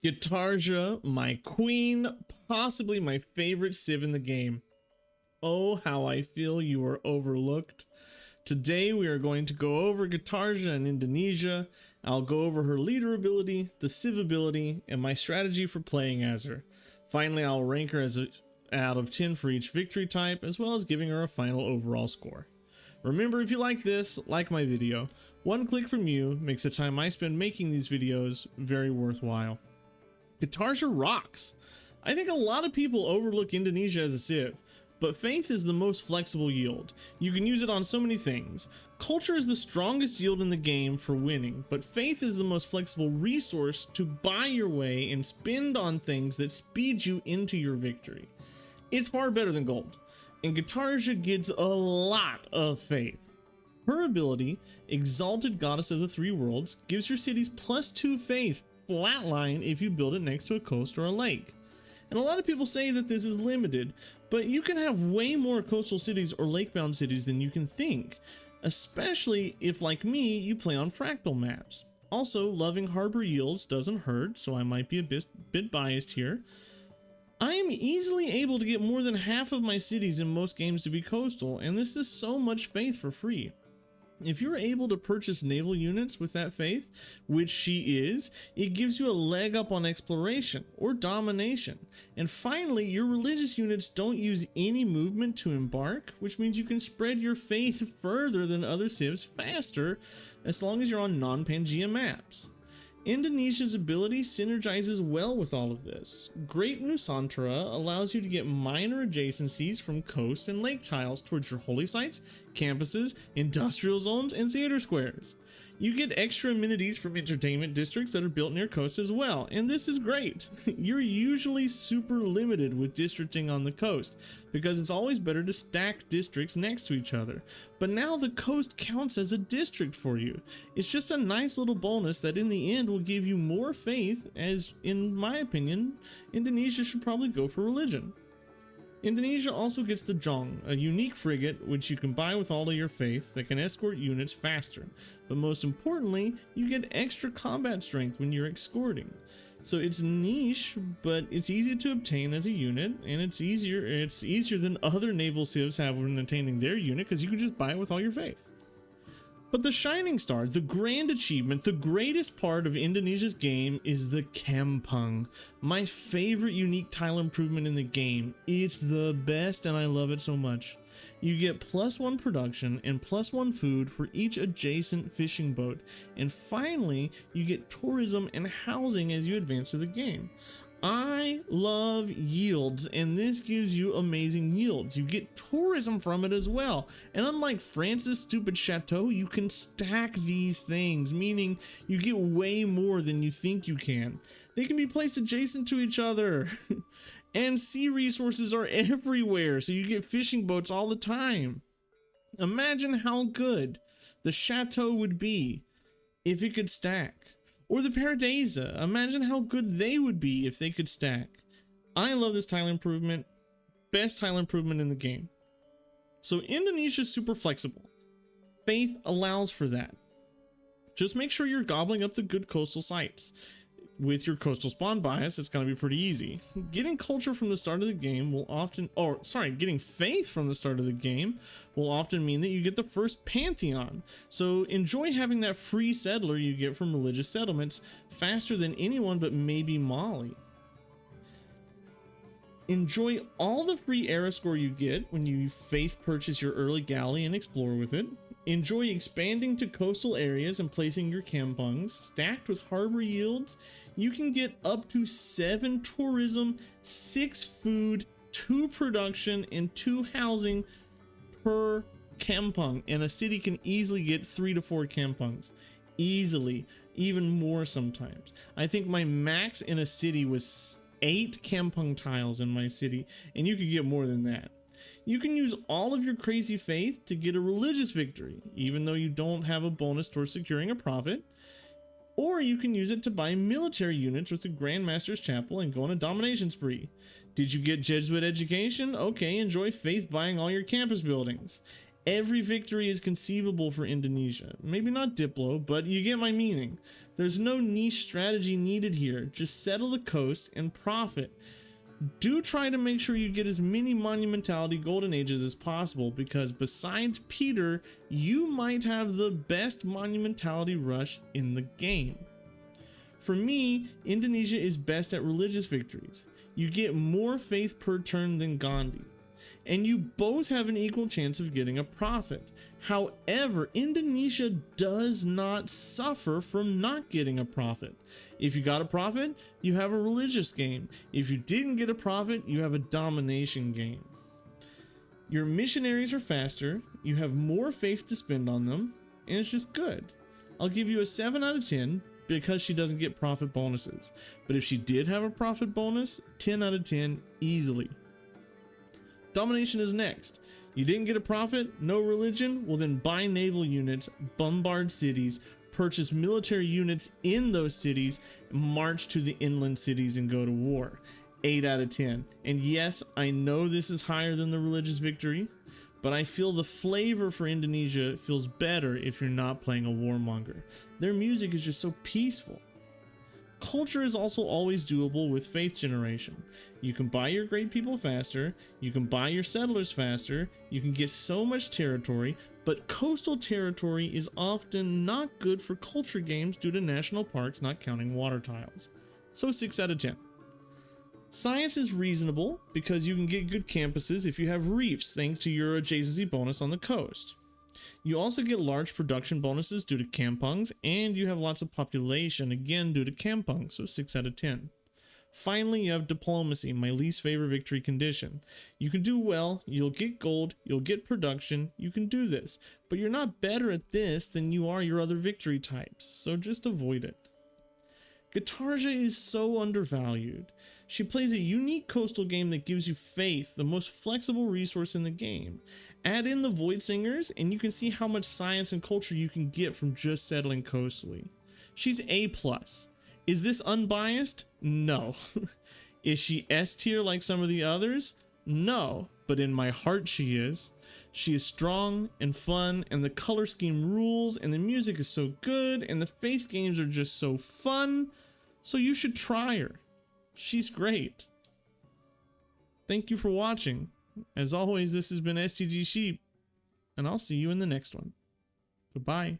Gitarja, my queen, possibly my favorite civ in the game. Oh, how I feel you are overlooked. Today we are going to go over Gitarja in Indonesia. I'll go over her leader ability, the civ ability, and my strategy for playing as her. Finally, I'll rank her as out of 10 for each victory type, as well as giving her a final overall score. Remember, if you like this, like my video. One click from you makes the time I spend making these videos very worthwhile. Gitarja rocks. I think a lot of people overlook Indonesia as a civ, but Faith is the most flexible yield. You can use it on so many things. Culture is the strongest yield in the game for winning, but Faith is the most flexible resource to buy your way and spend on things that speed you into your victory. It's far better than gold, and Gitarja gets a lot of Faith. Her ability, Exalted Goddess of the Three Worlds, gives your cities +2 Faith flatline if you build it next to a coast or a lake. And a lot of people say that this is limited, but you can have way more coastal cities or lake-bound cities than you can think, especially if, like me, you play on fractal maps. Also, loving harbor yields doesn't hurt, so I might be a bit biased here. I am easily able to get more than half of my cities in most games to be coastal, and this is so much Faith for free. If you're able to purchase naval units with that Faith, which she is, it gives you a leg up on exploration or domination. And finally, your religious units don't use any movement to embark, which means you can spread your Faith further than other civs faster, as long as you're on non-Pangea maps. Indonesia's ability synergizes well with all of this. Great Nusantara allows you to get minor adjacencies from coasts and lake tiles towards your holy sites, campuses, industrial zones, and theater squares. You get extra amenities from entertainment districts that are built near coasts as well, and this is great. You're usually super limited with districting on the coast, because it's always better to stack districts next to each other. But now the coast counts as a district for you. It's just a nice little bonus that in the end will give you more Faith, as in my opinion, Indonesia should probably go for religion. Indonesia also gets the Jong, a unique frigate which you can buy with all of your Faith that can escort units faster. But most importantly, you get extra combat strength when you're escorting. So it's niche, but it's easy to obtain as a unit, and it's easier than other naval civs have when attaining their unit, because you can just buy it with all your Faith. But the shining star, the grand achievement, the greatest part of Indonesia's game is the Kampung, my favorite unique tile improvement in the game. It's the best and I love it so much. You get +1 production and +1 food for each adjacent fishing boat. And finally, you get tourism and housing as you advance through the game. I love yields, and this gives you amazing yields. You get tourism from it as well. And unlike France's stupid chateau, you can stack these things, meaning you get way more than you think you can. They can be placed adjacent to each other. And sea resources are everywhere, so you get fishing boats all the time. Imagine how good the chateau would be if it could stack. Or the Paradisa, imagine how good they would be if they could stack. I love this tile improvement, best tile improvement in the game. So Indonesia's super flexible. Faith allows for that. Just make sure you're gobbling up the good coastal sites. With your coastal spawn bias, it's going to be pretty easy. Getting culture from the start of the game will often, getting Faith from the start of the game will often mean that you get the first Pantheon. So enjoy having that free settler you get from religious settlements faster than anyone but maybe Mali. Enjoy all the free era score you get when you Faith purchase your early galley and explore with it. Enjoy expanding to coastal areas and placing your kampungs. Stacked with harbor yields, you can get up to 7 tourism, 6 food, 2 production, and 2 housing per kampung. And a city can easily get 3 to 4 kampungs. Easily, even more sometimes. I think my max in a city was 8 kampung tiles in my city, and you could get more than that. You can use all of your crazy Faith to get a religious victory, even though you don't have a bonus towards securing a profit. Or you can use it to buy military units with the Grandmaster's Chapel and go on a domination spree. Did you get Jesuit education? Okay, enjoy Faith buying all your campus buildings. Every victory is conceivable for Indonesia. Maybe not Diplo, but you get my meaning. There's no niche strategy needed here. Just settle the coast and profit. Do try to make sure you get as many monumentality golden ages as possible, because besides Peter, you might have the best monumentality rush in the game. For me, Indonesia is best at religious victories. You get more faith per turn than Gandhi, and you both have an equal chance of getting a profit. However, Indonesia does not suffer from not getting a profit. If you got a profit, you have a religious game. If you didn't get a profit, you have a domination game. Your missionaries are faster, you have more faith to spend on them, and it's just good. I'll give you a 7 out of 10 because she doesn't get profit bonuses. But if she did have a profit bonus, 10 out of 10 easily. Domination is next. You didn't get a profit, no religion? Well then buy naval units, bombard cities, purchase military units in those cities, march to the inland cities and go to war. 8 out of 10. And yes, I know this is higher than the religious victory, but I feel the flavor for Indonesia feels better if you're not playing a warmonger. Their music is just so peaceful. Culture is also always doable with faith generation. You can buy your great people faster, you can buy your settlers faster, you can get so much territory, but coastal territory is often not good for culture games due to national parks not counting water tiles. So 6 out of 10. Science is reasonable because you can get good campuses if you have reefs thanks to your adjacency bonus on the coast. You also get large production bonuses due to kampungs, and you have lots of population again due to kampungs, so 6 out of 10. Finally, you have diplomacy, my least favorite victory condition. You can do well, you'll get gold, you'll get production, you can do this, but you're not better at this than you are your other victory types, so just avoid it. Gitarja is so undervalued. She plays a unique coastal game that gives you faith, the most flexible resource in the game. Add in the Void Singers and you can see how much science and culture you can get from just settling coastally. She's A+. Is this unbiased? No. Is she S tier like some of the others? No, but in my heart she is. She is strong and fun, and the color scheme rules, and the music is so good, and the faith games are just so fun, so you should try her. She's great. Thank you for watching. As always, this has been STG Sheep, and I'll see you in the next one. Goodbye.